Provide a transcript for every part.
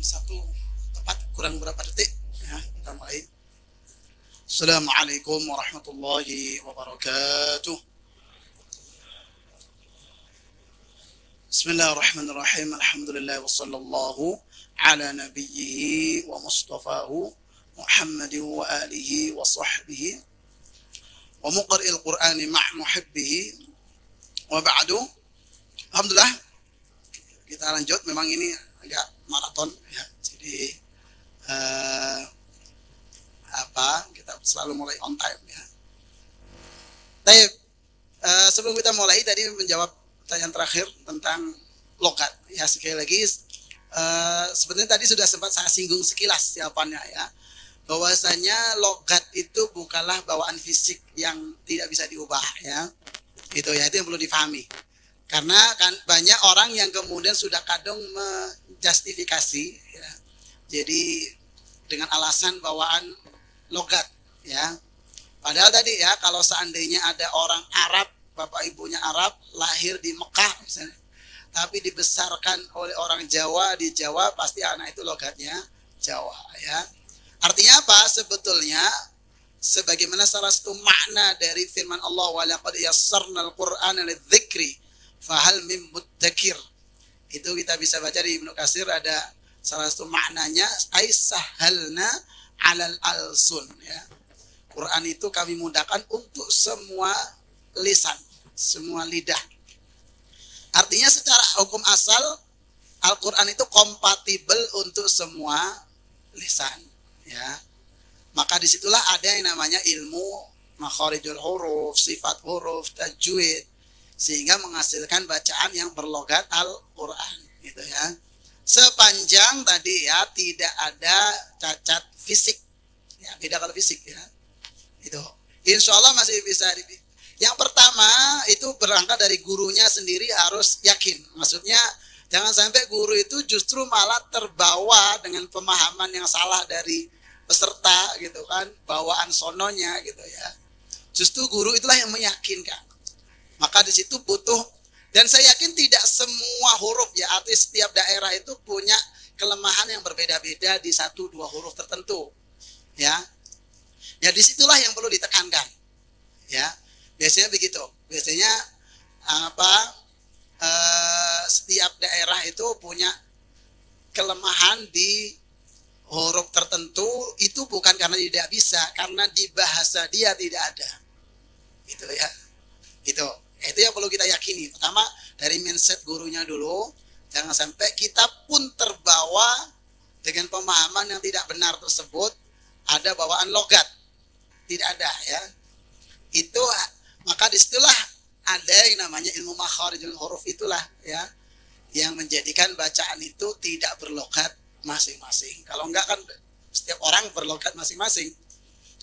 1 tepat kurang berapa detik ya, kita mulai. Assalamualaikum warahmatullahi wabarakatuh. Bismillahirrahmanirrahim. Alhamdulillah wassallallahu ala nabiyhi wa mustafahu Muhammadin wa alihi wa sahbihi wa muqri'il Qur'ani ma' muhibbihi wa ba'du. Alhamdulillah, kita lanjut. Memang ini agak maraton ya. Jadi kita selalu mulai on time ya. Baik, sebelum kita mulai tadi menjawab pertanyaan terakhir tentang logat ya, sekali lagi sebenarnya tadi sudah sempat saya singgung sekilas jawabannya ya, bahwasanya logat itu bukanlah bawaan fisik yang tidak bisa diubah ya, itu ya, itu yang perlu difahami. Karena kan banyak orang yang kemudian sudah kadang menjustifikasi ya, jadi dengan alasan bawaan logat ya, padahal tadi ya, kalau seandainya ada orang Arab, bapak ibunya Arab, lahir di Mekah misalnya, tapi dibesarkan oleh orang Jawa di Jawa, pasti anak itu logatnya Jawa ya. Artinya apa? Sebetulnya sebagaimana salah satu makna dari firman Allah, wa laqad yassarnal Qur'ana lidzikri fahal mim muddakir, itu kita bisa baca di Ibnu Katsir, ada salah satu maknanya aisahalna alal alsun ya. Quran itu kami mudahkan untuk semua lisan, semua lidah. Artinya secara hukum asal Al-Quran itu kompatibel untuk semua lisan ya. Maka disitulah ada yang namanya ilmu makharijul huruf, sifat huruf, tajwid, sehingga menghasilkan bacaan yang berlogat Al-Quran gitu ya. Sepanjang tadi ya tidak ada cacat fisik ya, beda kalau fisik ya, itu insya Allah masih bisa Yang pertama itu berangkat dari gurunya sendiri, harus yakin. Maksudnya jangan sampai guru itu justru malah terbawa dengan pemahaman yang salah dari peserta gitu kan, bawaan sononya gitu ya. Justru guru itulah yang meyakinkan. Maka di situ butuh, dan saya yakin tidak semua huruf ya, artinya setiap daerah itu punya kelemahan yang berbeda-beda di 1-2 huruf tertentu ya. Ya disitulah yang perlu ditekankan ya. Biasanya begitu. Biasanya setiap daerah itu punya kelemahan di huruf tertentu, itu bukan karena tidak bisa, karena di bahasa dia tidak ada. Gitu ya. Itu yang perlu kita yakini. Pertama dari mindset gurunya dulu, jangan sampai kita pun terbawa dengan pemahaman yang tidak benar tersebut, ada bawaan logat. Tidak ada ya. Itu maka disitulah ada yang namanya ilmu makharijul huruf, itulah ya yang menjadikan bacaan itu tidak berlogat masing-masing. Kalau enggak kan setiap orang berlogat masing-masing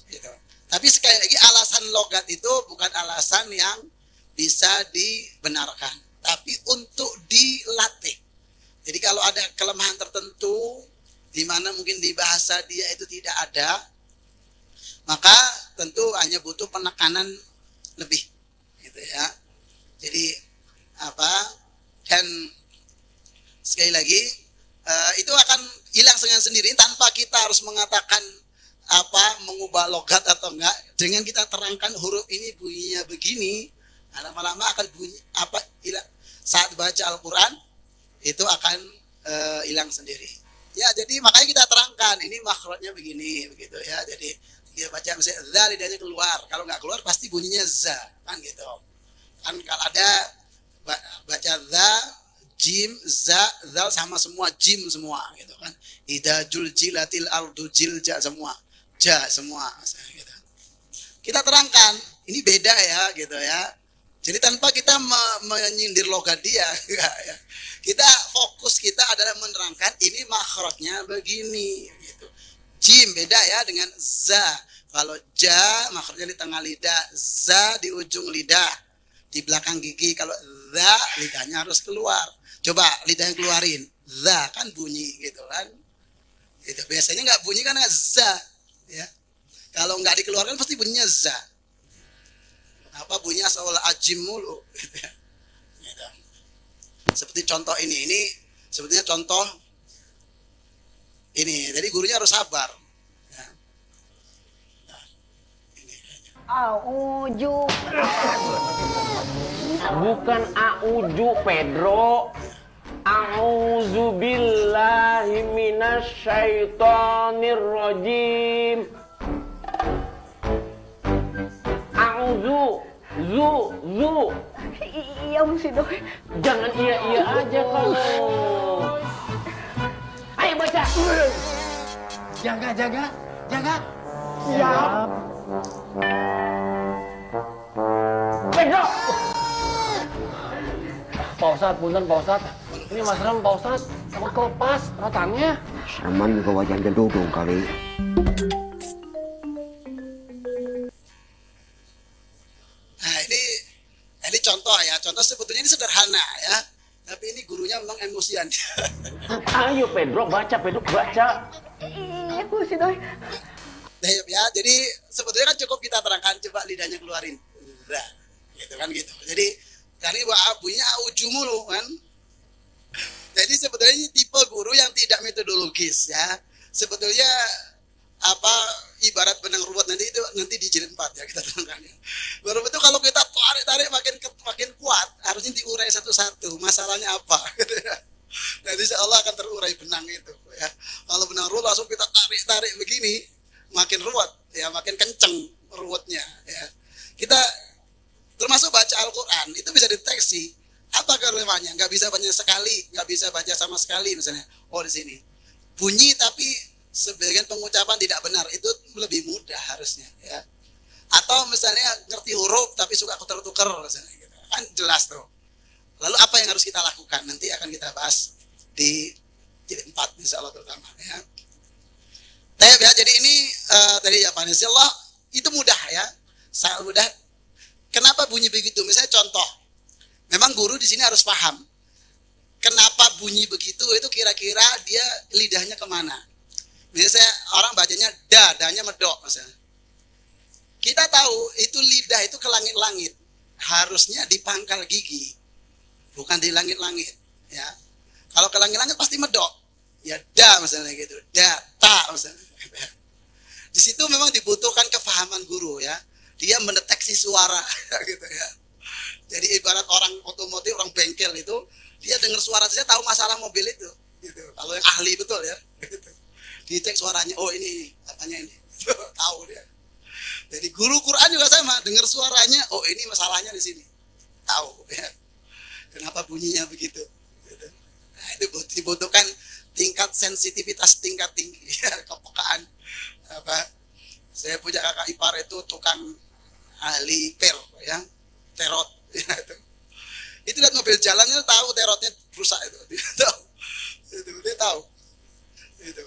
gitu. Tapi sekali lagi alasan logat itu bukan alasan yang bisa dibenarkan, tapi untuk dilatih. Jadi kalau ada kelemahan tertentu di mana mungkin di bahasa dia itu tidak ada, maka tentu hanya butuh penekanan lebih gitu ya. Jadi dan sekali lagi itu akan hilang dengan sendiri tanpa kita harus mengatakan mengubah logat atau enggak. Dengan kita terangkan huruf ini bunyinya begini, lama-lama akan bunyi saat baca Al-Quran itu akan hilang sendiri ya. Jadi makanya kita terangkan ini makhrajnya begini begitu ya. Jadi dia baca misalnya za, lidahnya keluar. Kalau nggak keluar pasti bunyinya za kan gitu. Kan kalau ada baca za, jim, za, zal sama semua, jim semua gitu kan. Idza juljilatil ardu jilja semua, ja semua gitu. Kita terangkan ini beda ya gitu ya. Jadi tanpa kita menyindir logat dia ya. Kita fokus kita adalah menerangkan ini makhrajnya begini gitu. Jim beda ya dengan za. Kalau ja makhrajnya di tengah lidah, za di ujung lidah, di belakang gigi. Kalau za lidahnya harus keluar. Coba lidahnya keluarin, za kan bunyi gitu kan. Itu biasanya nggak bunyi kan za ya. Kalau nggak dikeluarkan pasti bunyinya za. Apa bunyinya seolah ajim mulu gitu ya. Gitu. Seperti contoh ini sebetulnya contoh Ini, jadi gurunya harus sabar. Ya. Nah, ini. Auju. Bukan auju, Pedro. A'udzubillahi minasyaitonirrajim. A'udzu, zu. Iya mesti doi. Jangan iya aja kamu. Ayo baca. Jaga. Siap. Pedro. Pak Ustadz, punten Pak Ustadz. Ini Mas Ram, Pak Ustadz. Takut kelepas ratangnya. Saman juga wajahnya dudung kali. Nah, ini contoh ya. Contoh sebetulnya ini sederhana ya. Tapi ini gurunya memang emosian. Ayo Pedro, baca. Iya mesti doi. Ya, jadi sebetulnya kan cukup kita terangkan, coba lidahnya keluarin. Nah, gitu. Jadi karena bunyinya auju mulu kan. Jadi sebetulnya ini tipe guru yang tidak metodologis ya. Sebetulnya ibarat benang ruwet nanti di jilid 4 ya kita terangkan ya. Benang ruwet itu kalau kita tarik makin kuat, harusnya diurai satu-satu. Masalahnya apa? Gitu ya. Nanti insya Allah akan terurai benang itu ya. Kalau benang ruwet langsung kita tarik begini, makin ruwet ya, makin kenceng ruwetnya ya. Kita termasuk baca Al-Quran itu bisa deteksi apa kelemahannya. Nggak bisa baca sekali, nggak bisa baca sama sekali misalnya. Oh di sini bunyi tapi sebagian pengucapan tidak benar, itu lebih mudah harusnya ya. Atau misalnya ngerti huruf tapi suka tuker-tuker misalnya gitu. Kan jelas tuh. Lalu apa yang harus kita lakukan? Nanti akan kita bahas di jilid 4 insya Allah terutama ya. Ya, jadi ini tadi jawabannya Allah itu mudah ya, sangat mudah. Kenapa bunyi begitu? Misalnya contoh, memang guru di sini harus paham kenapa bunyi begitu. Itu kira-kira dia lidahnya kemana? Misalnya orang bacanya dadanya medok misalnya. Kita tahu itu lidah itu ke langit-langit, harusnya di pangkal gigi, bukan di langit-langit. Ya, kalau ke langit-langit pasti medok. Ya misalnya gitu, ta misalnya. Di situ memang dibutuhkan kefahaman guru ya. Dia mendeteksi suara gitu ya. Jadi ibarat orang otomotif, orang bengkel itu, dia dengar suara saja tahu masalah mobil itu. Gitu. Kalau yang ahli betul ya. Gitu. Dicek suaranya, oh ini apanya ini, tahu dia. Jadi guru Quran juga sama, dengar suaranya, oh ini masalahnya di sini, tahu ya. Kenapa bunyinya begitu? Gitu. Nah, itu dibutuhkan tingkat sensitivitas tingkat tinggi ya, kepekaan. Saya punya kakak ipar itu tukang ahli ya, terot ya, itu lihat mobil jalannya tahu terotnya rusak itu, dia tahu itu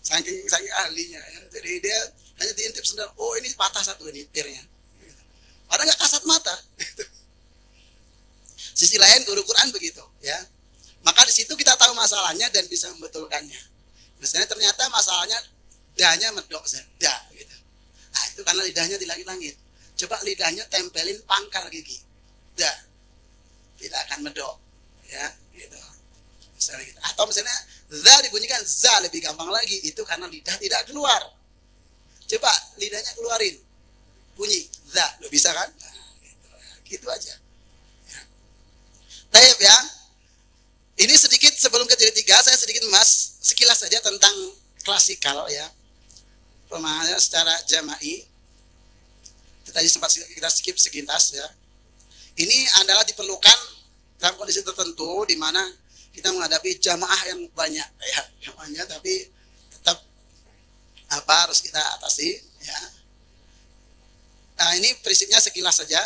saking ahlinya ya. Jadi dia hanya diintip sendiri, oh ini patah satu ini tirnya, padahal nggak kasat mata gitu. Sisi lain guru Quran begitu ya, maka di situ kita tahu masalahnya dan bisa membetulkannya. Misalnya ternyata masalahnya dahnya medok dah gitu. Nah, itu karena lidahnya di langit-langit. Coba lidahnya tempelin pangkal gigi. Dah. Tidak akan medok. Ya, gitu. Misalnya gitu. Atau misalnya za dibunyikan za lebih gampang lagi, itu karena lidah tidak keluar. Coba lidahnya keluarin. Bunyi za, lo bisa kan? Nah, gitu aja. Ya. Taib ya. Ini sedikit sebelum ke jilid 3 saya sedikit mas sekilas saja tentang klasikal ya. Pemahamannya secara jama'i. Tadi sempat kita skip sekilas ya. Ini adalah diperlukan dalam kondisi tertentu di mana kita menghadapi jamaah yang banyak ya, jamaahnya, tapi tetap harus kita atasi ya. Nah, ini prinsipnya sekilas saja.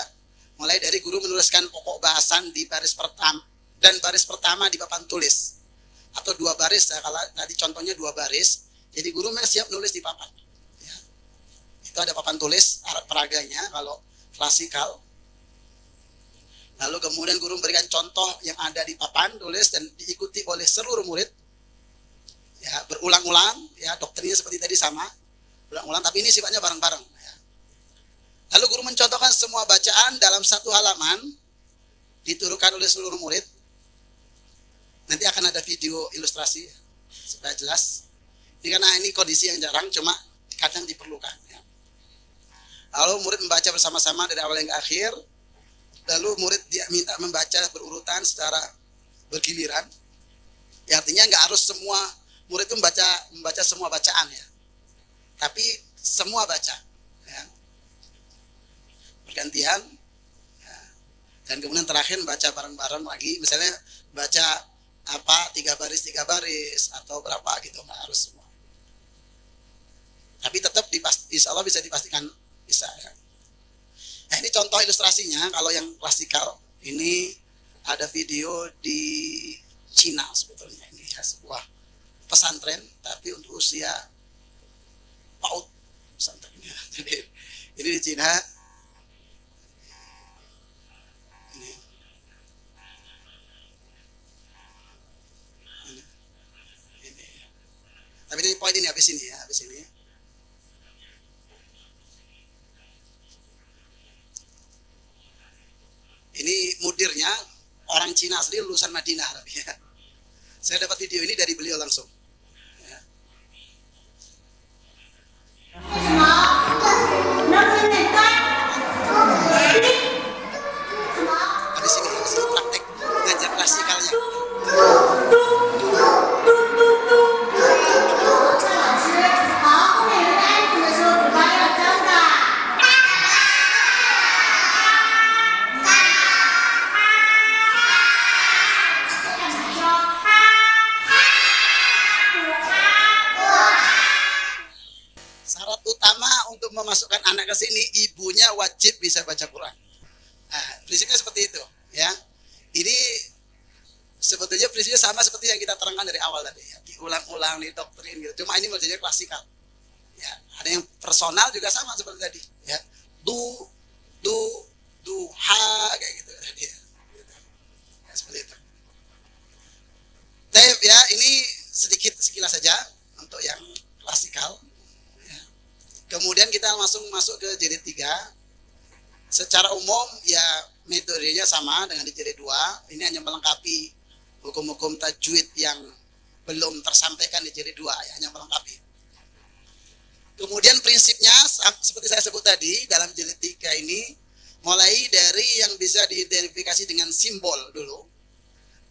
Mulai dari guru menuliskan pokok bahasan di baris pertama dan baris pertama di papan tulis atau 2 baris ya, kalau tadi contohnya 2 baris. Jadi guru memang siap nulis di papan. Itu ada papan tulis peraganya kalau klasikal. Lalu kemudian guru memberikan contoh yang ada di papan tulis dan diikuti oleh seluruh murid. Ya, berulang-ulang ya, doktrinnya seperti tadi sama. Berulang-ulang tapi ini sifatnya bareng-bareng ya. Lalu guru mencontohkan semua bacaan dalam 1 halaman diturunkan oleh seluruh murid. Nanti akan ada video ilustrasi supaya jelas. Ini karena ini kondisi yang jarang, cuma kadang diperlukan. Ya. Lalu murid membaca bersama-sama dari awal hingga akhir. Lalu murid dia minta membaca berurutan secara bergiliran. Ya, artinya nggak harus semua murid itu membaca semua bacaan ya. Tapi semua baca. Ya. Bergantian. Ya. Dan kemudian terakhir baca bareng-bareng lagi. Misalnya baca 3 baris atau berapa gitu, nggak harus semua. Tapi tetap insya Allah bisa dipastikan bisa ya. Nah, ini contoh ilustrasinya. Kalau yang klasikal ini ada video di Cina sebetulnya, ini ya, sebuah pesantren tapi untuk usia PAUD pesantrennya. Jadi ini di Cina. Tapi ini poin ini habis ini ya, habis ini. Ini mudirnya orang Cina asli lulusan Madinah ya. Saya dapat video ini dari beliau langsung. Ya. Habis ini praktek ngajar klasikalnya. Syarat utama untuk memasukkan anak ke sini, ibunya wajib bisa baca Quran. Nah, prinsipnya seperti itu, ya. Ini sebetulnya prinsipnya sama seperti yang kita terangkan dari awal tadi, ya. Diulang-ulang, didoktrin gitu. Cuma ini belajarnya klasikal. Ya, ada yang personal juga sama seperti tadi, ya. Ha kayak gitu. Ya, seperti itu. Tapi ya, ini sedikit sekilas saja untuk yang klasikal. Kemudian kita langsung masuk ke jilid 3. Secara umum ya metodenya sama dengan di jilid 2. Ini hanya melengkapi hukum-hukum tajwid yang belum tersampaikan di jilid 2 ya, hanya melengkapi. Kemudian prinsipnya seperti saya sebut tadi dalam jilid 3 ini mulai dari yang bisa diidentifikasi dengan simbol dulu,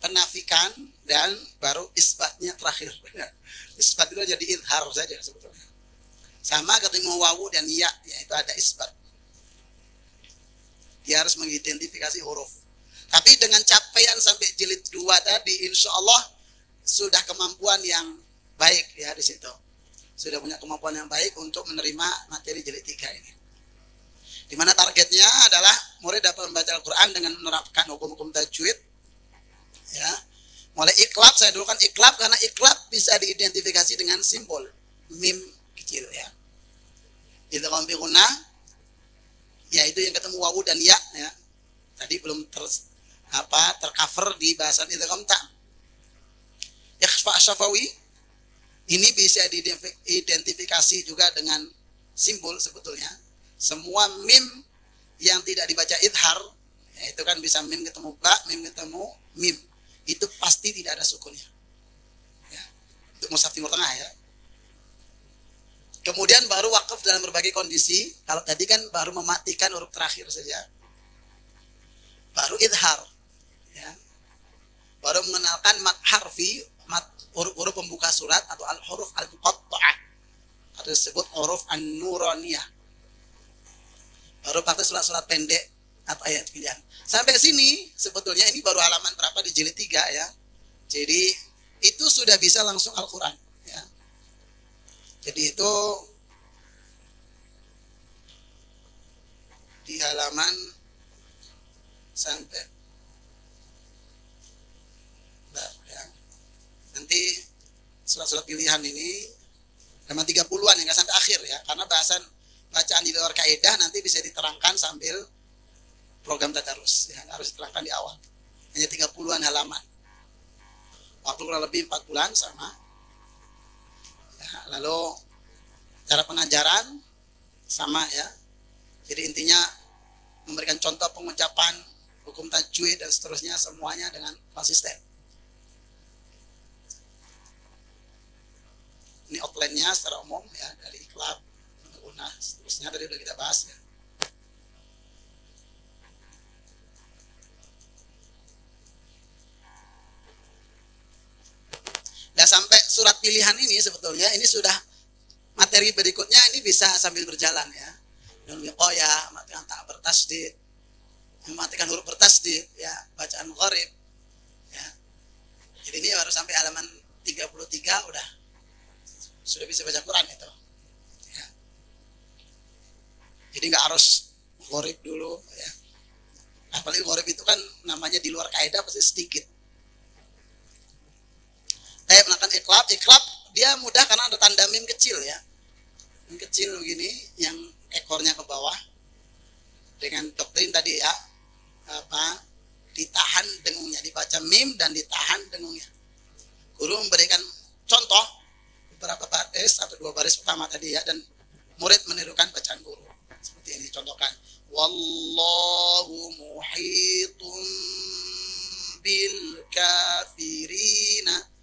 penafikan, dan baru isbatnya terakhir. Isbat itu jadi idhar saja sebetulnya. Sama ketemu wawu dan ya, yaitu ada isbat. Dia harus mengidentifikasi huruf. Tapi dengan capaian sampai jilid 2 tadi, insya Allah sudah kemampuan yang baik ya di situ. Sudah punya kemampuan yang baik untuk menerima materi jilid 3 ini. Di mana targetnya adalah murid dapat membaca Al-Quran dengan menerapkan hukum-hukum tajwid. Ya, mulai iklab, saya dulu kan iklab karena iklab bisa diidentifikasi dengan simbol mim kecil ya. Idgham bi gunnah, yaitu yang ketemu wawu dan ya, ya. Tadi belum tercover di bahasan idgham ta. Ikhfa syafawi ini bisa diidentifikasi juga dengan simbol sebetulnya. Semua mim yang tidak dibaca idhar, yaitu kan bisa mim ketemu ba, mim ketemu mim. Itu pasti tidak ada sukunnya. Ya. Untuk mushaf Timur Tengah ya. Kemudian baru wakaf dalam berbagai kondisi. Kalau tadi kan baru mematikan huruf terakhir saja. Baru idhar. Ya. Baru mengenalkan mat harfi, huruf pembuka surat atau al-huruf al-muqatta'ah. Atau disebut huruf an-nuraniyah. Baru pakai surat-surat pendek atau ayat pilihan. Sampai sini sebetulnya ini baru halaman berapa di jilid 3 ya. Jadi itu sudah bisa langsung Al-Quran. Ya. Jadi itu di halaman sampai ya. Nanti surat-surat pilihan ini halaman 30-an yang nggak sampai akhir ya, karena bahasan bacaan di luar kaidah nanti bisa diterangkan sambil program tadarus ya, harus diterangkan di awal. Hanya 30-an halaman. Waktu kurang lebih 4 bulan sama. Ya, lalu cara pengajaran sama ya. Jadi intinya memberikan contoh pengucapan, hukum tajwid dan seterusnya semuanya dengan konsisten. Ini outline-nya secara umum ya, dari iklab, guna, seterusnya tadi udah kita bahas ya. Nah sampai surat pilihan ini sebetulnya ini sudah materi berikutnya ini bisa sambil berjalan ya. Nun wiqayah, matikan tak bertasdid, mematikan huruf bertasdid ya, bacaan gharib ya. Jadi ini baru sampai halaman 33 udah sudah bisa baca Quran itu ya. Jadi nggak harus gharib dulu ya. Apalagi gharib itu kan namanya di luar kaidah pasti sedikit. Melakukan iklab dia mudah karena ada tanda mim kecil ya. Mim kecil begini yang ekornya ke bawah. Dengan doktrin tadi ya, ditahan dengungnya, dibaca mim dan ditahan dengungnya. Guru memberikan contoh beberapa baris atau 2 baris pertama tadi ya, dan murid menirukan bacaan guru. Seperti ini contohkan. Wallahu muhitun bil kafirina.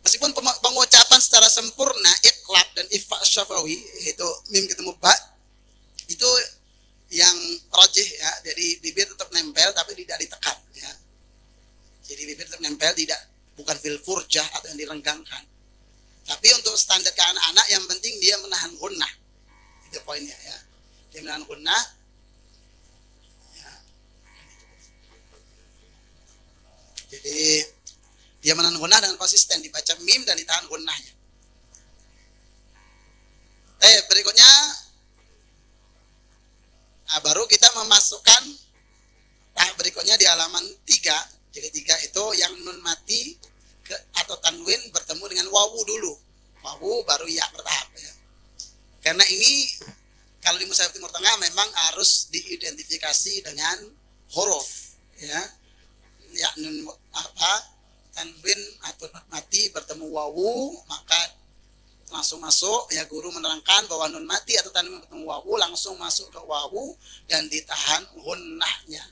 Meskipun pengucapan secara sempurna iklab dan ifa syafawi itu mim ketemu ba itu yang rajih ya, jadi bibir tetap nempel tapi tidak ditekan ya. Jadi bibir tetap nempel, tidak, bukan fil furjah atau yang direnggangkan. Tapi untuk standar ke anak-anak yang penting dia menahan gunnah. Itu poinnya ya. Dia menahan gunnah. Ya. Jadi dia menahan gunnah dengan konsisten, dibaca mim dan ditahan gunnahnya. Berikutnya baru kita memasukkan tahap berikutnya di halaman 3. Jadi 3 itu yang nun mati atau tanwin bertemu dengan wawu dulu. Wawu baru ya bertahap ya. Karena ini kalau di Mushaf Timur Tengah memang harus diidentifikasi dengan huruf ya. Ya nun tanwin atau nun mati bertemu wawu, maka langsung masuk ya, guru menerangkan bahwa nun mati atau tanwin bertemu wawu langsung masuk ke wawu dan ditahan gunnahnya.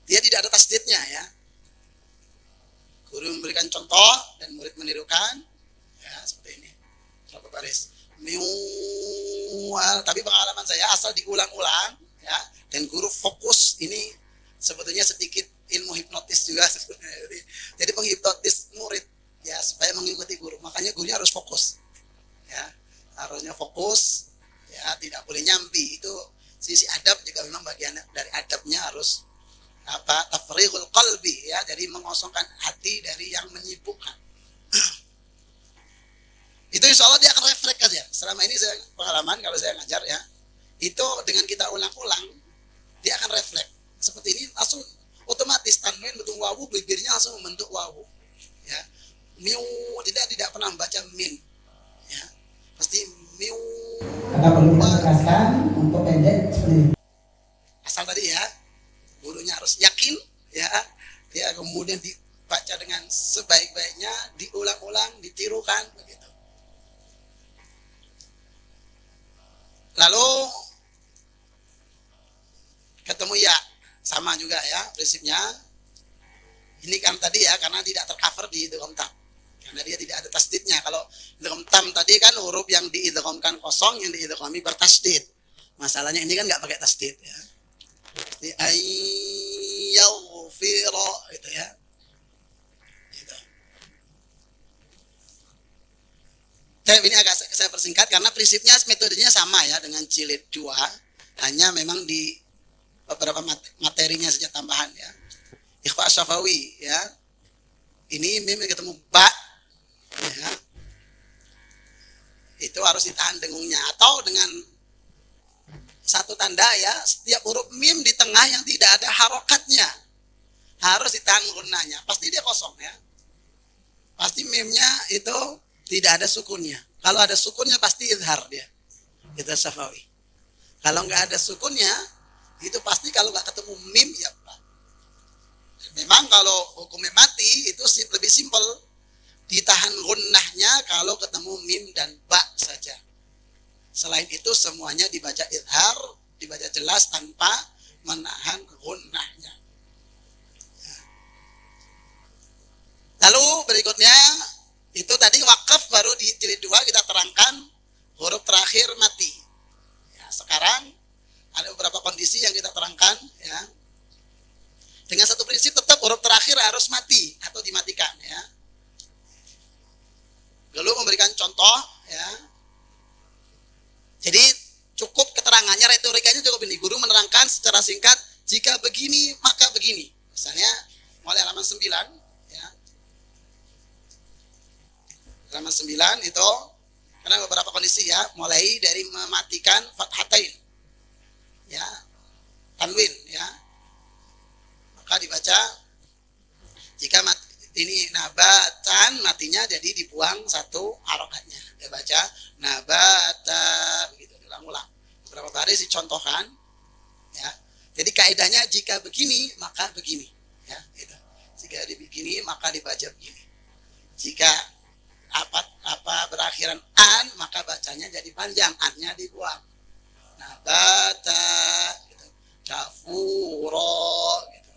Dia tidak ada tasdidnya ya. Guru memberikan contoh dan murid menirukan ya, seperti ini. Berapa baris? Miwal, tapi pengalaman saya asal diulang-ulang ya, dan guru fokus. Ini sebetulnya sedikit ilmu hipnotis juga sebenarnya. Jadi menghipnotis murid ya supaya mengikuti guru. Makanya gurunya harus fokus. Ya, harusnya fokus ya, tidak boleh nyambi. Itu sisi adab juga memang bagian dari adabnya harus tafrighul qalbi ya, jadi mengosongkan hati dari yang menyibukkan. Itu insya Allah dia akan refleks aja. Selama ini saya pengalaman kalau saya ngajar ya, itu dengan kita ulang-ulang dia akan refleks. Seperti ini langsung otomatis tanwin bentuk wawu, bibirnya langsung membentuk wawu ya. Miu, tidak pernah membaca min ya, pasti miu. Karena perlu ditegaskan untuk pendek seperti ini. Asal tadi ya, gurunya harus yakin ya, dia kemudian dibaca dengan sebaik-baiknya, diulang-ulang, ditirukan begitu. Lalu ketemu ya, sama juga ya prinsipnya. Ini kan tadi ya, karena tidak tercover di idgham tam, karena dia tidak ada tasdidnya. Kalau idgham tam tadi kan huruf yang diidghamkan kosong, yang diidghami bertasdid. Masalahnya ini kan nggak pakai tasdid ya. Di ayyaghfira gitu ya. Gitu. Ini agak saya persingkat karena prinsipnya metodenya sama ya dengan jilid 2, hanya memang di beberapa materinya saja tambahan ya. Ikhfa syafawi ya. Ini mim ketemu ba ya. Itu harus ditahan dengungnya atau dengan satu tanda ya, setiap huruf mim di tengah yang tidak ada harokatnya harus ditahan gunnahnya. Pasti dia kosong ya. Pasti mimnya itu tidak ada sukunnya. Kalau ada sukunnya pasti izhar dia. Itu syafawi. Kalau nggak ada sukunnya, itu pasti kalau nggak ketemu mim ya Pak. Memang kalau hukumnya mati itu lebih simpel. Ditahan gunnahnya kalau ketemu mim dan ba saja. Selain itu semuanya dibaca izhar, dibaca jelas tanpa menahan gunnahnya. Lalu berikutnya itu tadi wakaf baru di jilid 2 kita Lalu memberikan contoh ya. Jadi cukup keterangannya, retorikanya cukup ini. Guru menerangkan secara singkat, jika begini maka begini. Misalnya mulai halaman 9 ya. Halaman 9 itu karena beberapa kondisi ya, mulai dari mematikan fathatain ya, tanwin ya. Maka dibaca jika ini nabatan, matinya jadi dibuang satu harokatnya. Dia baca nabatan gitu, diulang-ulang. Beberapa baris dicontohkan ya. Jadi kaidahnya jika begini maka begini ya, gitu. Jika begini maka dibaca begini. Jika apa berakhiran an maka bacanya jadi panjang, annya dibuang. Nabata gitu. Kafuro gitu.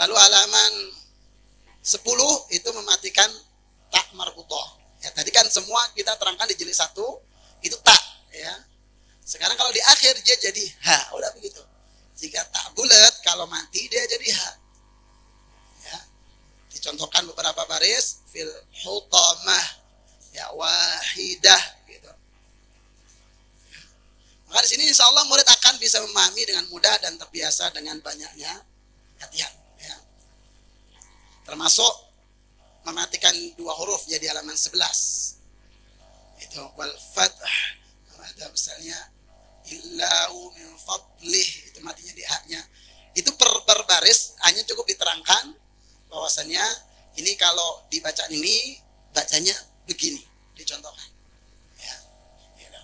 Lalu halaman 10 itu mematikan tak marbutoh. Ya, tadi kan semua kita terangkan di jilid 1 itu tak ya. Sekarang kalau di akhir dia jadi ha, udah begitu. Jika tak bulat kalau mati dia jadi ha. Ya. Dicontohkan beberapa baris fil hutamah ya wahidah gitu. Maka di sini insya Allah murid akan bisa memahami dengan mudah dan terbiasa dengan banyaknya latihan ya. Termasuk mematikan 2 huruf jadi halaman 11 itu wal fath, ada misalnya illahu min fadlih, itu matinya di haknya. Itu per baris hanya cukup diterangkan bahwasannya ini kalau dibacaan ini bacanya begini, dicontohkan ya. Gitu.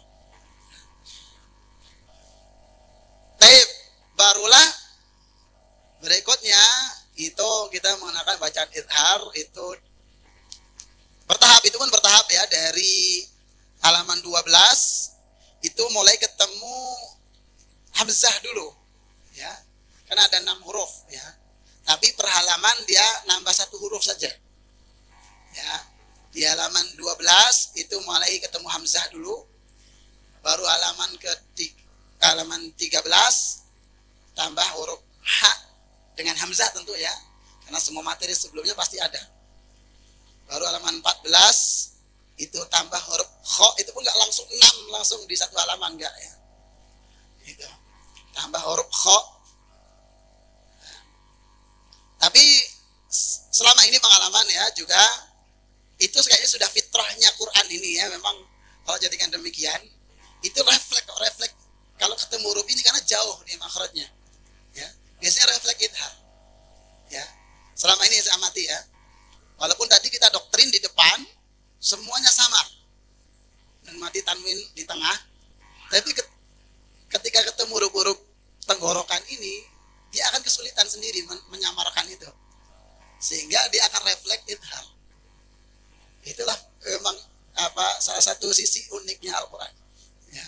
Baik, barulah berikutnya itu kita menggunakan bacaan idhar, itu bertahap, itu pun bertahap ya. Dari halaman 12 itu mulai ketemu hamzah dulu ya, karena ada 6 huruf ya, tapi per halaman dia nambah 1 huruf saja ya. Di halaman 12 itu mulai ketemu hamzah dulu, baru halaman 13 tambah huruf ha dengan hamzah tentu ya, karena semua materi sebelumnya pasti ada. Baru halaman 14 itu tambah huruf kho, itu pun nggak langsung 6 langsung di satu halaman, enggak ya. Gitu. Tambah huruf kho. Nah. Tapi selama ini pengalaman ya juga itu kayaknya sudah fitrahnya Quran ini ya, memang kalau jadikan demikian itu refleks kalau ketemu huruf ini karena jauh di makhrajnya. Ya. Biasanya refleks idhar. Ya. Selama ini saya amati ya. Walaupun tadi kita doktrin di depan semuanya samar dan mati tanwin di tengah, tapi ketika ketemu huruf-huruf tenggorokan ini dia akan kesulitan sendiri menyamarkan itu, sehingga dia akan refleks idhar. Itulah memang salah satu sisi uniknya Al-Quran ya.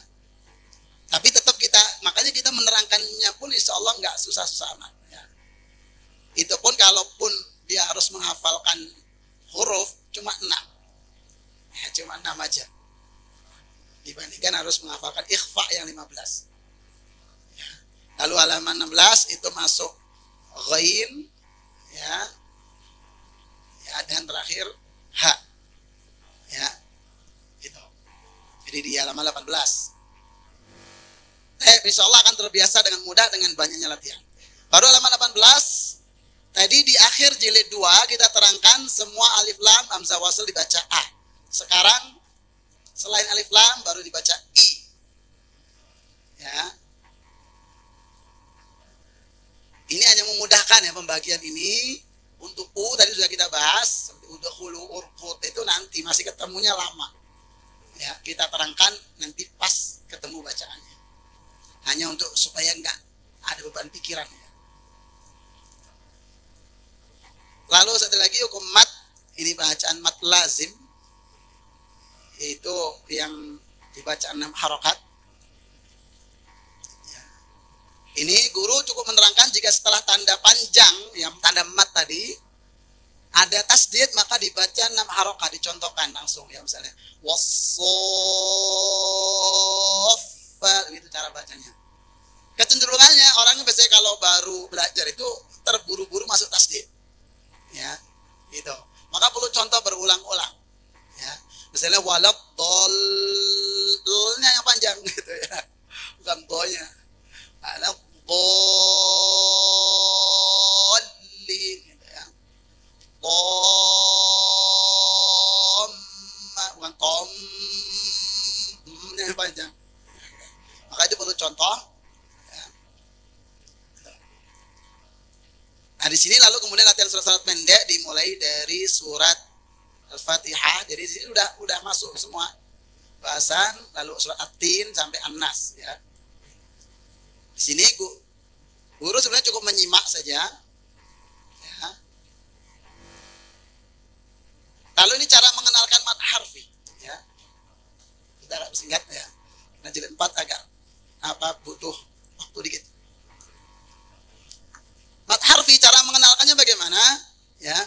Tapi tetap makanya kita menerangkannya pun insya Allah nggak susah-susah amat ya. Itu pun kalaupun dia harus menghafalkan huruf cuma 6 ya, cuma 6 aja dibandingkan harus menghafalkan ikhfa yang 15 ya. Lalu halaman 16 itu masuk ghain ya, dan terakhir ha ya, gitu. Jadi di halaman 18 insya Allah akan terbiasa dengan mudah dengan banyaknya latihan. Baru halaman 18 tadi di akhir jilid 2 kita terangkan semua alif lam hamzah wasl dibaca a. Sekarang selain alif lam baru dibaca i. Ya. Ini hanya memudahkan ya pembagian ini. Untuk u tadi sudah kita bahas, udkhulu urqut itu nanti masih ketemunya lama. Ya, kita terangkan nanti pas ketemu bacaannya. Hanya untuk supaya enggak ada beban pikiran ya. Lalu satu lagi hukum mat, ini bacaan mat lazim, yaitu yang dibaca 6 harokat. Ya. Ini guru cukup menerangkan jika setelah tanda panjang, yang tanda mat tadi, ada tasdid maka dibaca 6 harokat, dicontohkan langsung ya, misalnya wasoffat, gitu cara bacanya. Kecenderungannya orangnya biasanya kalau baru belajar itu terburu-buru masuk tasdid. Ya, gitu. Maka perlu contoh Walad-dol-nya yang panjang gitu ya. Bukan do-nya. Walad-dolin gitu ya. Tomma, bukan tom-nya yang panjang. Maka itu perlu contoh. Ya. Nah di sini lalu kemudian latihan surat-surat pendek dimulai dari surat Al-Fatihah. Jadi di sini udah masuk semua bahasan, lalu surat At-Tin sampai An-Nas ya. Di sini guru sebenarnya cukup menyimak saja. Ya. Lalu ini cara mengenalkan mad harfi ya. Kita agak singkat ya. Nah jilid 4 agak butuh waktu dikit. Mad harfi cara mengenalkannya bagaimana? Ya.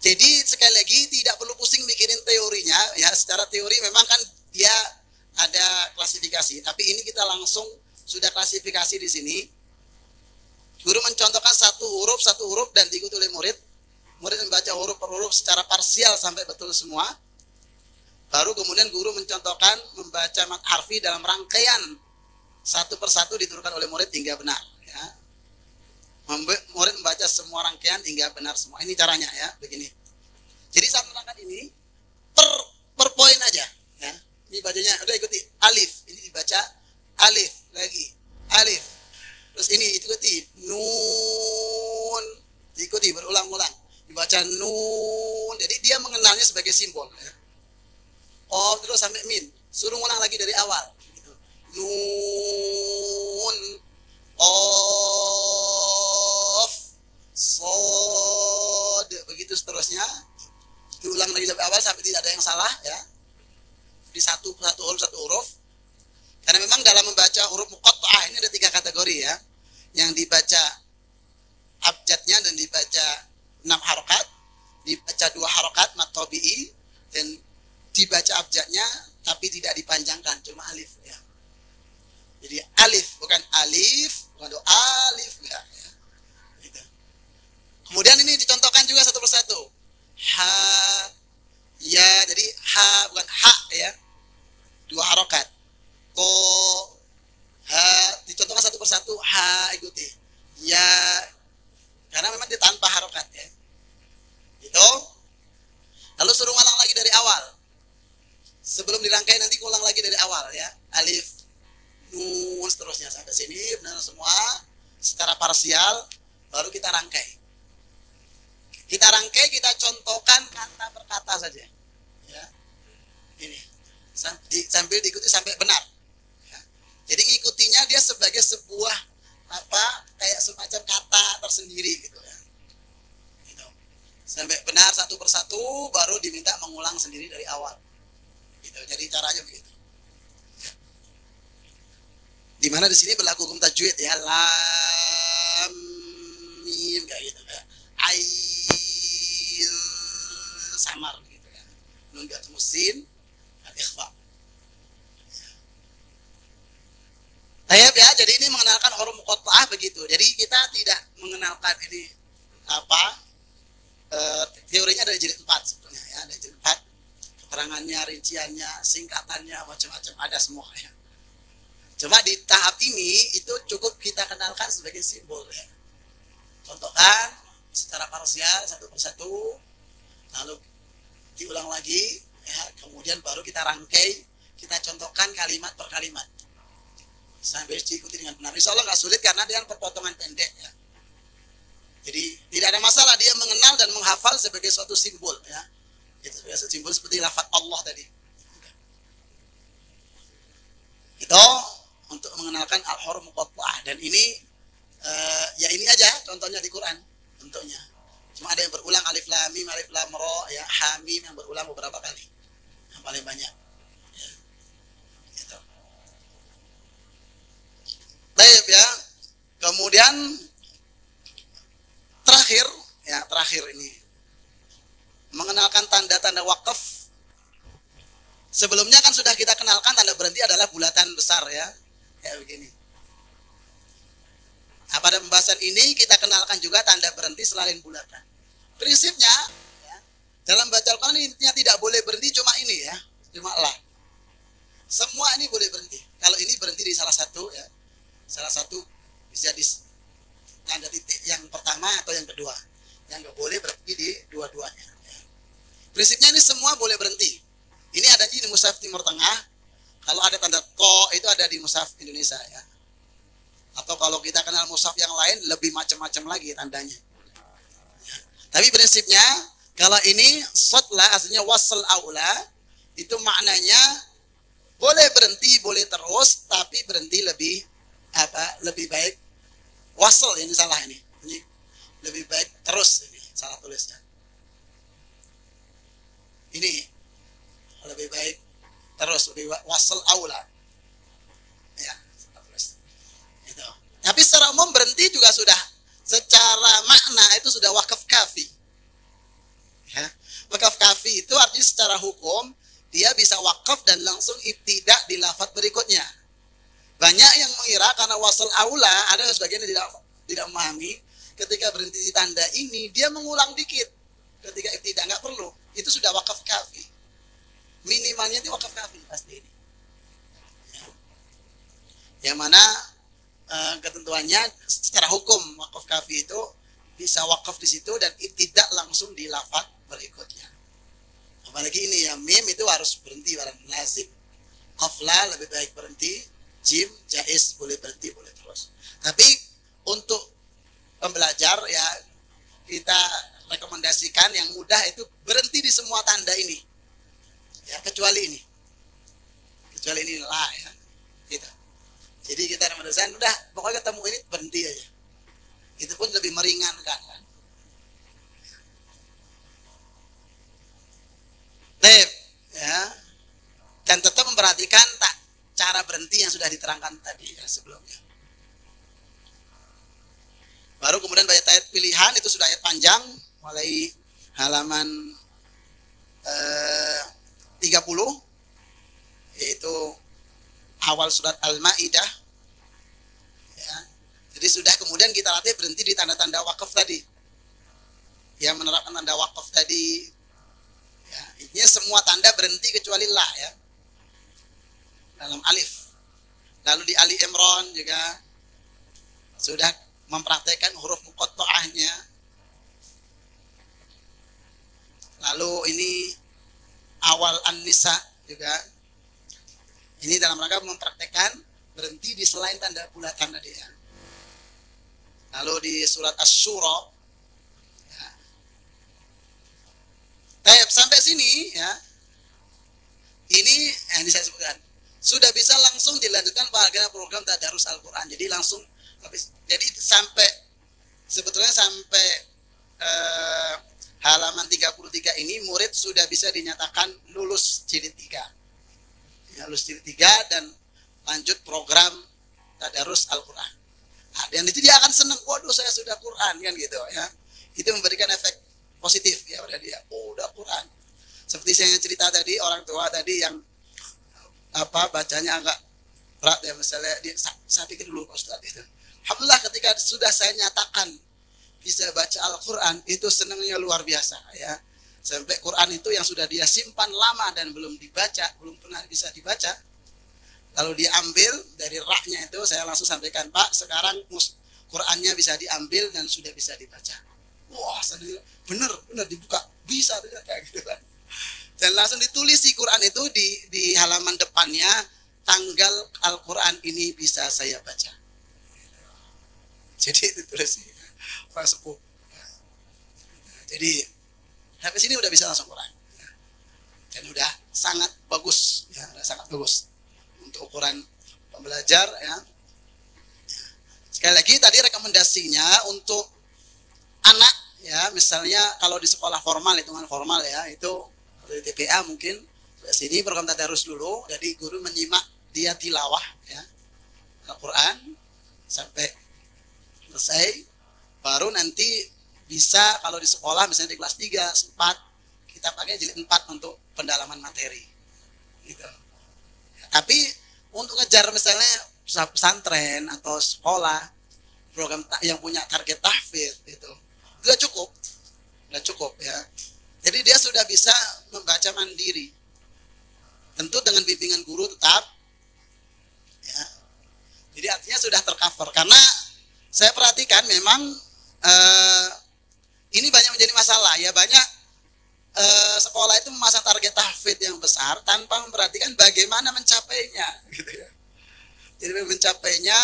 Jadi sekali lagi tidak perlu pusing mikirin teorinya ya. Secara teori memang kan dia ada klasifikasi, tapi ini kita langsung sudah klasifikasi di sini. Guru mencontohkan satu huruf dan diikuti oleh murid. Murid membaca huruf per huruf secara parsial sampai betul semua. Baru kemudian guru mencontohkan membaca mad harfi dalam rangkaian satu persatu diturunkan oleh murid hingga benar ya. Murid membaca semua rangkaian hingga benar semua. Ini caranya ya, begini. Jadi saat menerangkan ini per poin aja ya. Ini bacanya udah ikuti alif, ini dibaca alif lagi, alif. Terus ini ikuti nun, diikuti berulang-ulang. Dibaca nun. Jadi dia mengenalnya sebagai simbol ya. Oh, terus sampai min. Suruh ulang lagi dari awal gitu. Nun, of, sod, begitu seterusnya. Diulang lagi sampai awal sampai tidak ada yang salah ya. Di satu huruf. Karena memang dalam membaca huruf muqatta'ah ini ada 3 kategori ya. Yang dibaca abjadnya dan dibaca 6 harokat, dibaca 2 harokat mad tabi'i, dan dibaca abjadnya tapi tidak dipanjangkan, cuma alif ya. Jadi alif bukan alif, bukan alif ya. Gitu. Kemudian ini dicontohkan juga satu persatu. Ha, ya, jadi ha bukan ha ya. 2 harokat. Ko, ha, dicontohkan satu persatu. Ha, ikuti. Ya, karena memang dia tanpa harokat ya. Gitu. Lalu suruh ulang lagi dari awal. Sebelum dirangkai nanti ulang lagi dari awal ya. Alif, nun, seterusnya sampai sini benar semua secara parsial, baru kita rangkai. Kita rangkai, kita contohkan kata per kata saja. Ya. Ini sambil diikuti sampai benar. Ya. Jadi ikutinya dia sebagai sebuah kayak semacam kata tersendiri gitu ya. Gitu. Sampai benar satu persatu, baru diminta mengulang sendiri dari awal. Gitu. Jadi caranya begitu. Di mana di sini berlaku hukum tajwid ya, lam mim kayak gitu ya. Ain samar gitu ya. Nun gak musin, al-ikhfa. Ya, jadi ini mengenalkan huruf muqatta'ah begitu. Jadi kita tidak mengenalkan ini teorinya dari jilid 4 sebetulnya ya, dari jilid 4. Keterangannya, rinciannya, singkatannya, macam-macam ada semua ya. Cuma di tahap ini itu cukup kita kenalkan sebagai simbol ya. Contohkan secara parsial satu persatu, lalu diulang lagi ya, kemudian baru kita rangkai, kita contohkan kalimat per kalimat sampai diikuti dengan benar. Insya Allah nggak sulit karena dia perpotongan pendek ya. Jadi tidak ada masalah dia mengenal dan menghafal sebagai suatu simbol ya. Itu sebagai suatu simbol seperti lafaz Allah tadi. Itu untuk mengenalkan al-huruf muqatta'ah, dan ini ya ini aja contohnya di Quran bentuknya. Cuma ada yang berulang alif lam mim, alif lam ra ya, ha mim yang berulang beberapa kali. Yang paling banyak. Ya. Gitu. Baik ya. Kemudian terakhir ini mengenalkan tanda-tanda wakaf. Sebelumnya kan sudah kita kenalkan tanda berhenti adalah bulatan besar ya. Kayak begini. Nah, pada pembahasan ini kita kenalkan juga tanda berhenti selain bulatan. Prinsipnya ya, Dalam baca Al-Quran intinya tidak boleh berhenti cuma ini ya, cuma lah. Semua ini boleh berhenti. Kalau ini berhenti di salah satu ya, salah satu bisa di tanda titik yang pertama atau yang kedua. Yang nggak boleh berhenti di dua-duanya. Ya. Prinsipnya ini semua boleh berhenti. Ini ada di Mushaf Timur Tengah. Kalau ada tanda to itu ada di Mushaf Indonesia ya. Atau kalau kita kenal mushaf yang lain lebih macam-macam lagi tandanya. Ya. Tapi prinsipnya kalau ini sotlah aslinya wasal aula itu maknanya boleh berhenti, boleh terus, tapi berhenti lebih lebih baik. Wasal ini salah ini. Ini lebih baik terus ini salah tulisnya. Ini lebih baik terus, lebih wasal aula. Ya, terus. Itu. Tapi secara umum berhenti juga sudah secara makna itu sudah wakaf kafi. Ya. Wakaf kafi itu artinya secara hukum dia bisa wakaf dan langsung ibtidak di lafaz berikutnya. Banyak yang mengira karena wasal aula, ada sebagian yang tidak memahami, ketika berhenti di tanda ini dia mengulang dikit. Ketika ibtidak nggak perlu, itu sudah wakaf kafi. Minimalnya itu wakaf kafi pasti ini. Ya. Yang mana ketentuannya secara hukum wakaf kafi itu bisa wakaf di situ dan ibtidak langsung di lafaz berikutnya. Apalagi ini ya mim itu harus berhenti barang lazim. Qafla lebih baik berhenti, jim jaiz boleh berhenti boleh terus. Tapi untuk pembelajar ya kita rekomendasikan yang mudah itu berhenti di semua tanda ini. Ya kecuali ini. Kecuali ini lah ya. Gitu. Jadi kita rekomendasikan udah pokoknya ketemu ini berhenti aja. Itu pun lebih meringankan kan. Ya. Dan tetap memperhatikan cara berhenti yang sudah diterangkan tadi ya, sebelumnya. Baru kemudian baca ayat pilihan itu sudah ayat panjang mulai halaman 30 yaitu awal surat Al-Maidah. Ya. Jadi sudah kemudian kita latih berhenti di tanda-tanda wakaf tadi. Yang menerapkan tanda wakaf tadi. Ya, intinya semua tanda berhenti kecuali la ya. Dalam alif. Lalu di Ali Imran juga sudah mempraktekkan huruf muqatta'ahnya. Lalu ini awal An-Nisa juga. Ini dalam rangka mempraktekkan berhenti di selain tanda bulatan tadi ya. Lalu di surat Asy-Syura sampai sini ya, ini saya sebutkan sudah bisa langsung dilanjutkan program tadarus Al-Quran. Jadi langsung jadi sampai sebetulnya sampai halaman 33 ini murid sudah bisa dinyatakan lulus jilid 3 ya, lulus jilid 3 dan lanjut program tadarus Al-Quran. Nah, dan itu dia akan senang, waduh saya sudah Quran kan gitu ya. Itu memberikan efek positif ya pada dia. Oh, udah Quran. Seperti saya cerita tadi, orang tua tadi yang bacanya agak berat ya, misalnya dia saya pikir dulu Pak Ustaz itu. Alhamdulillah ketika sudah saya nyatakan bisa baca Al-Quran itu senangnya luar biasa ya. Sampai Quran itu yang sudah dia simpan lama dan belum dibaca, belum pernah bisa dibaca. Lalu diambil dari raknya itu, saya langsung sampaikan, Pak, sekarang Qurannya bisa diambil dan sudah bisa dibaca. Wah, bener dibuka, bisa kayak gitu kan. Dan langsung ditulis di Quran itu di halaman depannya, tanggal Al-Quran ini bisa saya baca. Jadi ditulis Pak Sepuh. Jadi sampai sini udah bisa langsung Quran. Dan udah sangat bagus, ya, udah sangat bagus untuk ukuran pembelajar ya. Sekali lagi tadi rekomendasinya untuk anak ya, misalnya kalau di sekolah formal, hitungan formal ya, itu di TPA mungkin sini program tadarus dulu, jadi guru menyimak dia tilawah ya Al-Quran sampai selesai, baru nanti bisa kalau di sekolah misalnya di kelas 3, 4 kita pakai jilid 4 untuk pendalaman materi gitu. Tapi untuk ngejar misalnya pesantren atau sekolah program yang punya target tahfidz itu udah cukup ya. Jadi dia sudah bisa membaca mandiri. Tentu dengan bimbingan guru tetap. Ya. Jadi artinya sudah tercover. Karena saya perhatikan memang ini banyak menjadi masalah ya, banyak sekolah itu memasang target tahfidz yang besar tanpa memperhatikan bagaimana mencapainya, gitu ya. Jadi mencapainya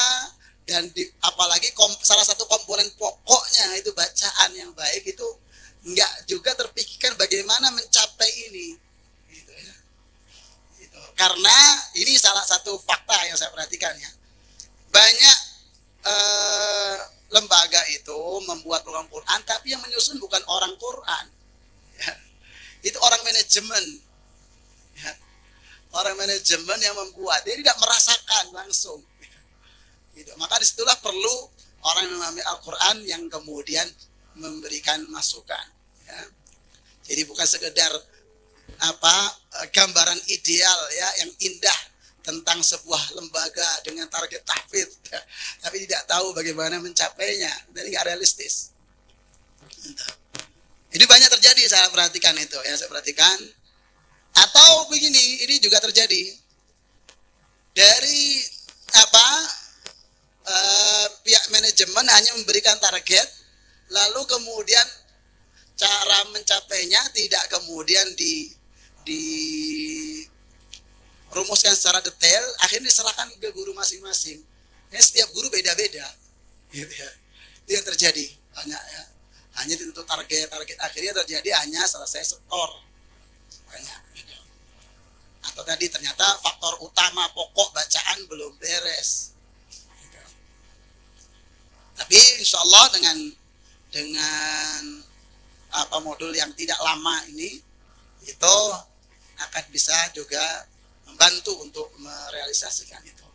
dan apalagi salah satu komponen pokoknya itu bacaan yang baik itu enggak juga terpikirkan bagaimana mencapai ini, gitu ya. Gitu. Karena ini salah satu fakta yang saya perhatikan ya. Banyak lembaga itu membuat program Quran, tapi yang menyusun bukan orang Quran, ya. Itu orang manajemen, ya. Orang manajemen yang membuat, dia tidak merasakan langsung, ya. Gitu. Maka disitulah perlu orang yang memahami Al-Quran yang kemudian memberikan masukan, ya. Jadi bukan sekedar gambaran ideal ya yang indah tentang sebuah lembaga dengan target tahfidz, ya, tapi tidak tahu bagaimana mencapainya, jadi nggak realistis. Ini banyak terjadi, saya perhatikan itu ya, saya perhatikan. Atau begini, ini juga terjadi dari pihak manajemen hanya memberikan target, lalu kemudian cara mencapainya tidak kemudian rumuskan secara detail, akhirnya diserahkan ke guru masing-masing. Ya, setiap guru beda-beda, gitu ya. Itu yang terjadi banyak ya. Hanya ditentu target akhirnya terjadi hanya selesai setor banyak. Gitu. Atau tadi ternyata faktor utama pokok bacaan belum beres. Gitu. Tapi insya Allah dengan modul yang tidak lama ini itu akan bisa juga membantu untuk merealisasikan itu.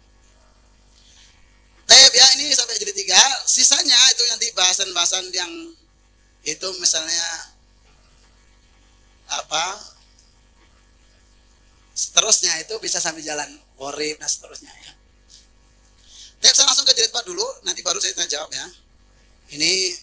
Ya ini sampai jadi 3. Sisanya itu nanti bahasan-bahasan yang itu misalnya seterusnya itu bisa sambil jalan qorib dan seterusnya ya. Saya langsung ke jilid 4 dulu, nanti baru saya jawab ya. Ini